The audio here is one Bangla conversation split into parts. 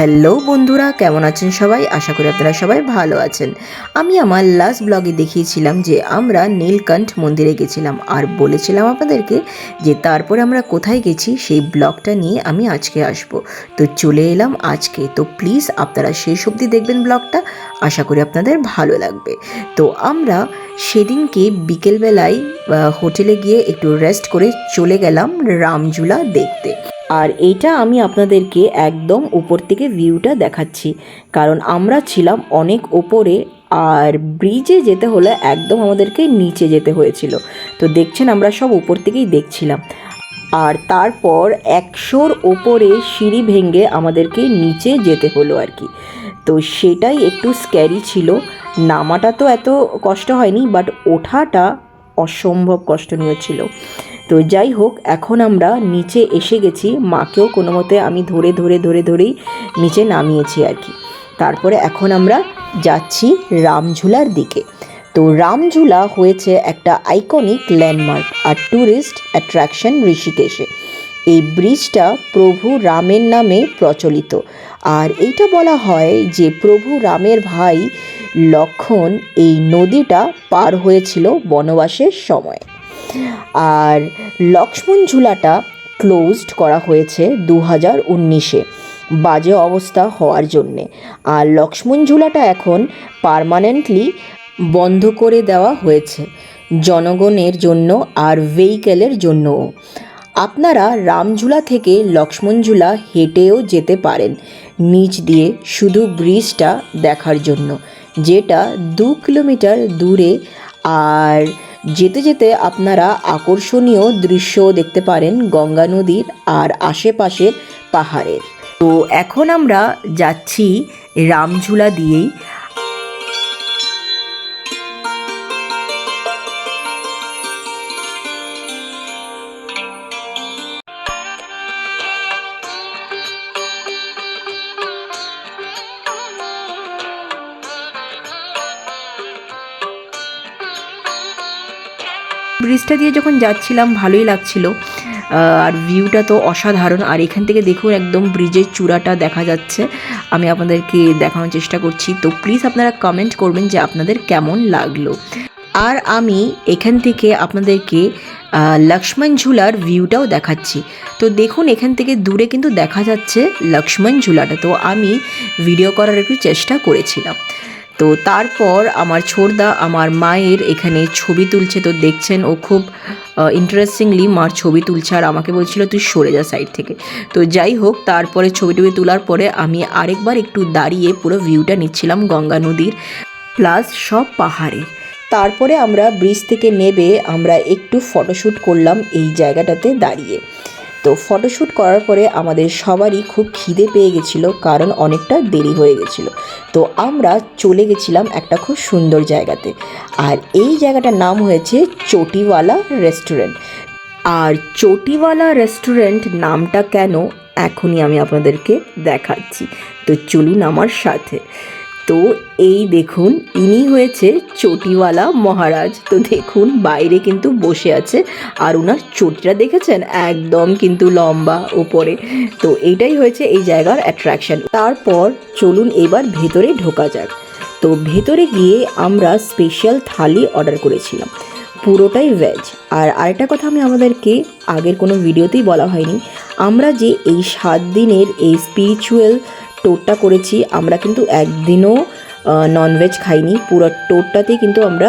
হ্যালো বন্ধুরা, কেমন আছেন সবাই? আশা করি আপনারা সবাই ভালো আছেন। আমি আমার লাস্ট ব্লগে দেখিয়েছিলাম যে আমরা নীলকণ্ঠ মন্দিরে গেছিলাম আর বলেছিলাম আপনাদেরকে যে তারপরে আমরা কোথায় গেছি সেই ব্লগটা নিয়ে আমি আজকে আসব। তো চলে এলাম আজকে। তো প্লিজ আপনারা শেষ অবধি দেখবেন ব্লগটা, আশা করি আপনাদের ভালো লাগবে। তো আমরা সেদিনকে বিকেলবেলায় হোটেলে গিয়ে একটু রেস্ট করে চলে গেলাম রামঝুলা দেখতে। আর এইটা আমি আপনাদেরকে একদম উপর থেকে ভিউটা দেখাচ্ছি, কারণ আমরা ছিলাম অনেক ওপরে আর ব্রিজে যেতে হলে একদম আমাদেরকে নিচে যেতে হয়েছিল। তো দেখছেন আমরা সব উপর থেকেই দেখছিলাম। আর তারপর 100-র ওপরে সিঁড়ি ভেঙে আমাদেরকে নিচে যেতে হলো আর কি। তো সেটাই একটু স্ক্যারি ছিল। নামাটা তো এত কষ্ট হয়নি, বাট ওঠাটা অসম্ভব কষ্টনীয় ছিল। তো যাই হোক, এখন আমরা নিচে এসে গেছি। মাকেও কোনো মতে আমি ধরেই নিচে নামিয়েছি আর কি। তারপরে এখন আমরা যাচ্ছি রামঝুলার দিকে। তো রামঝুলা হয়েছে একটা আইকনিক ল্যান্ডমার্ক আর ট্যুরিস্ট অ্যাট্রাকশন ঋষিকেশে। এই ব্রিজটা প্রভু রামের নামে প্রচলিত। আর এইটা বলা হয় যে প্রভু রামের ভাই লক্ষ্মণ এই নদীটা পার হয়েছিল বনবাসের সময়। আর লক্ষ্মণ ঝুলাটা ক্লোজড করা হয়েছে 2019-এ বাজে অবস্থা হওয়ার জন্যে। আর লক্ষ্মণ ঝুলাটা এখন পার্মানেন্টলি বন্ধ করে দেওয়া হয়েছে জনগণের জন্য আর ভেহিকেলের জন্যও। আপনারা রামঝুলা থেকে লক্ষ্মণঝুলা হেঁটেও যেতে পারেন নিচ দিয়ে, শুধু ব্রিজটা দেখার জন্য, যেটা 2 কিলোমিটার দূরে। আর যেতে যেতে আপনারা আকর্ষণীয় দৃশ্য দেখতে পারেন গঙ্গা নদীর আর আশেপাশের পাহাড়ের। তো এখন আমরা যাচ্ছি রামঝুলা দিয়েই। ব্রিজটা দিয়ে যখন যাচ্ছিলাম ভালোই লাগছিল, আর ভিউটা তো অসাধারণ। আর এখান থেকে দেখুন একদম ব্রিজের চূড়াটা দেখা যাচ্ছে। আমি আপনাদেরকে দেখানোর চেষ্টা করছি, তো প্লিজ আপনারা কমেন্ট করবেন যে আপনাদের কেমন লাগলো। আর আমি এখান থেকে আপনাদেরকে লক্ষ্মণ ঝুলার ভিউটাও দেখাচ্ছি। তো দেখুন এখান থেকে দূরে কিন্তু দেখা যাচ্ছে লক্ষ্মণ ঝুলাটা। তো আমি ভিডিও করার একটু চেষ্টা করেছিলাম। তো তারপর আমার ছোটদা আমার মায়ের এখানে ছবি তুলছে। তো দেখছেন ও খুব ইন্টারেস্টিংলি মার ছবি তুলছে আর আমাকে বলছিল তুই সরে যা সাইড থেকে। তো যাই হোক, তারপরে ছবি তোলার পরে আমি আরেকবার একটু দাঁড়িয়ে পুরো ভিউটা নিচ্ছিলাম গঙ্গা নদীর প্লাস সব পাহাড়ের। তারপরে আমরা ব্রিজ থেকে নেমে আমরা একটু ফটোশ্যুট করলাম এই জায়গাটাতে দাঁড়িয়ে। তো ফটোশ্যুট করার পরে আমাদের সবারই খুব খিদে পেয়ে গেছিলো, কারণ অনেকটা দেরি হয়ে গেছিলো। তো আমরা চলে গেছিলাম একটা খুব সুন্দর জায়গাতে, আর এই জায়গাটার নাম হয়েছে চটিওয়ালা রেস্টুরেন্ট। আর চটিওয়ালা রেস্টুরেন্ট নামটা কেন এখনই আমি আপনাদেরকে দেখাচ্ছি, তো চলুন আমার সাথে। তো এই দেখুন, ইনি হয়েছে চটিওয়ালা মহারাজ। তো দেখুন বাইরে কিন্তু বসে আছে, আর ওনার চটিটা দেখেছেন একদম কিন্তু লম্বা ওপরে। তো এইটাই হয়েছে এই জায়গার অ্যাট্রাকশন। তারপর চলুন এবার ভেতরে ঢোকা যাক। তো ভেতরে গিয়ে আমরা স্পেশাল থালি অর্ডার করেছিলাম, পুরোটাই ভেজ। আর আরেকটা কথা আমি আমাদেরকে আগের কোনো ভিডিওতেই বলা হয়নি, আমরা যে এই 7 দিনের এই স্পিরিচুয়াল টোরটা করেছি, আমরা কিন্তু একদিনও ননভেজ খাইনি। পুরো টোরটাতেই কিন্তু আমরা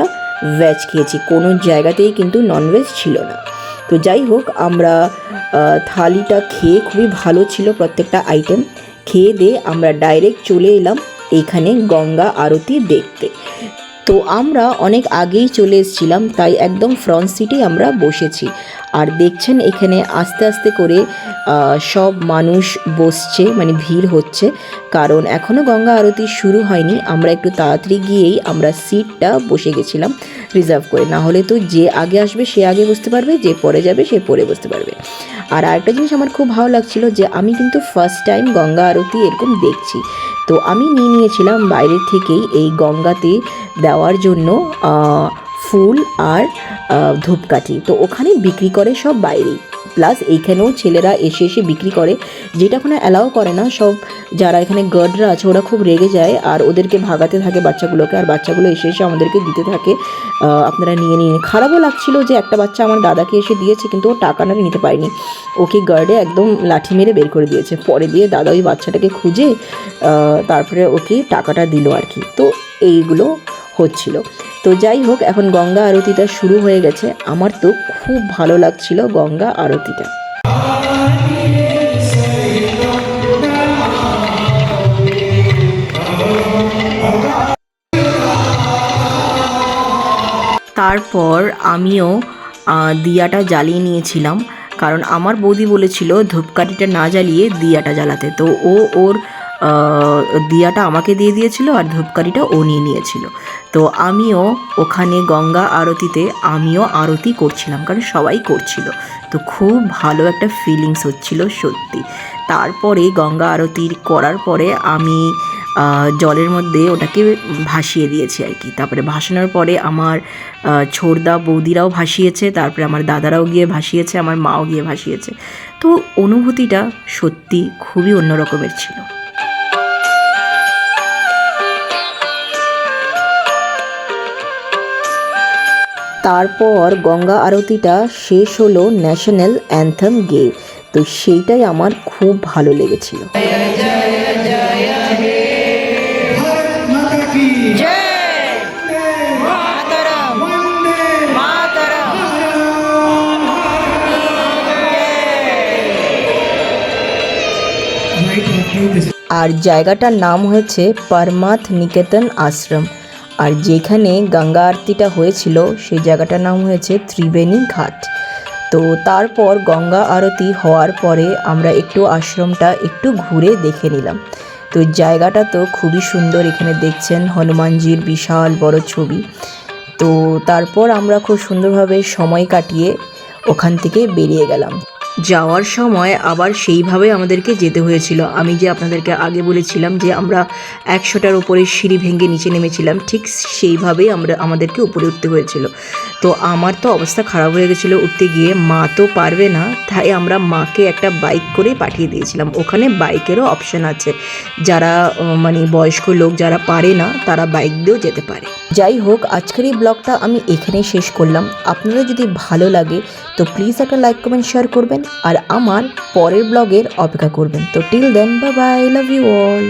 ভেজ খেয়েছি, কোনো জায়গাতেই কিন্তু ননভেজ ছিল না। তো যাই হোক, আমরা থালিটা খেয়ে খুবই ভালো ছিল প্রত্যেকটা আইটেম। খেয়ে দিয়ে আমরা ডাইরেক্ট চলে এলাম এইখানে গঙ্গা আরতি দেখতে। তো আমরা অনেক আগেই চলে এসেছিলাম, তাই একদম ফ্রন্ট সিটে আমরা বসেছি। আর দেখছেন এখানে আস্তে আস্তে করে সব মানুষ বসছে, মানে ভিড় হচ্ছে, কারণ এখনও গঙ্গা আরতি শুরু হয়নি। আমরা একটু তাড়াতাড়ি গিয়েই আমরা সিটটা বসে গেছিলাম রিজার্ভ করে, না হলে তো যে আগে আসবে সে আগে বসতে পারবে, যে পরে যাবে সে পরে বসতে পারবে। আর আরেকটা জিনিস আমার খুব ভালো লাগছিল যে আমি কিন্তু ফার্স্ট টাইম গঙ্গা আরতি এরকম দেখছি। তো আমি নিয়েছিলাম বাইরের থেকেই এই গঙ্গাতে দেওয়ার জন্য ফুল আর ধূপকাঠি। তো ওখানে বিক্রি করে সব বাইরেই, প্লাস এইখানেও ছেলেরা এসে বিক্রি করে, যেটা ওখানে অ্যালাউ করে না, সব যারা এখানে গার্ডরা আছে ওরা খুব রেগে যায় আর ওদেরকে ভাগাতে থাকে বাচ্চাগুলোকে, আর বাচ্চাগুলো এসে এসে আমাদেরকে দিতে থাকে আপনারা নিয়ে নিন। খারাপও লাগছিল যে একটা বাচ্চা আমার দাদাকে এসে দিয়েছে কিন্তু ও টাকাটা নিতে পারেনি, ওকে গার্ডে একদম লাঠি মেরে বের করে দিয়েছে। পরে দিয়ে দাদা ওই বাচ্চাটাকে খুঁজে তারপরে ওকে টাকাটা দিল আর কি। তো এইগুলো হচ্ছিল। তো যাই হোক, এখন গঙ্গা আরতিটা শুরু হয়ে গেছে। আমার তো খুব ভালো লাগছিল গঙ্গা আরতিটা। তারপর আমিও দিয়াটা জ্বালিয়ে নিয়েছিলাম, কারণ আমার বৌদি বলেছিল ধূপকাঠিটা না জ্বালিয়ে দিয়াটা জ্বালাতে। তো ওর দিয়াটা আমাকে দিয়ে দিয়েছিল আর ধূপকাঠিটা ও নিয়ে নিয়েছিল। তো আমিও ওখানে গঙ্গা আরতিতে আমিও আরতি করছিলাম, কারণ সবাই করছিল। তো খুব ভালো একটা ফিলিংস হচ্ছিল সত্যি। তারপরে গঙ্গা আরতি করার পরে আমি জলের মধ্যে ওটাকে ভাসিয়ে দিয়েছি আর কি। তারপরে ভাসানোর পরে আমার ছোড়দা বৌদিরাও ভাসিয়েছে, তারপরে আমার দাদারাও গিয়ে ভাসিয়েছে, আমার মাও গিয়ে ভাসিয়েছে। তো অনুভূতিটা সত্যি খুবই অন্য রকমের ছিল। তারপর গঙ্গা আরতিটা শেষ হলো ন্যাশনাল অ্যান্থেম গেয়ে। তো সেইটাই আমার খুব ভালো লেগেছিল। আর জায়গাটার নাম হয়েছে পরমাথ নিকেতন আশ্রম। আর যেখানে গঙ্গা আরতিটা হয়েছিল সেই জায়গাটার নাম হয়েছে ত্রিবেণী ঘাট। তো তারপর গঙ্গা আরতি হওয়ার পরে আমরা একটু আশ্রমটা একটু ঘুরে দেখে নিলাম। তো জায়গাটা তো খুবই সুন্দর, এখানে দেখছেন হনুমানজির বিশাল বড় ছবি। তো তারপর আমরা খুব সুন্দরভাবে সময় কাটিয়ে ওখান থেকে বেরিয়ে গেলাম। যাওয়ার সময় আবার সেইভাবে আমাদেরকে যেতে হয়েছিল। আমি যে আপনাদেরকে আগে বলেছিলাম যে আমরা 100টার উপরে সিঁড়ি ভেঙে নিচে নেমেছিলাম, ঠিক সেইভাবেই আমাদেরকে উপরে উঠতে হয়েছিল। তো আমার তো অবস্থা খারাপ হয়ে গেছিলো উঠতে গিয়ে, মা তো পারবে না, তাই আমরা মাকে একটা বাইক করে পাঠিয়ে দিয়েছিলাম। ওখানে বাইকেরও অপশান আছে, যারা মানে বয়স্ক লোক যারা পারে না তারা বাইক দিয়েও যেতে পারে। যাই হোক, আজকের এই ব্লগটা আমি এখানেই শেষ করলাম। আপনাদের যদি ভালো লাগে তো প্লিজ একটা লাইক কমেন্ট শেয়ার করবেন আর আমার পরের ব্লগের অপেক্ষা করবেন। তো till then, bye bye, love you all.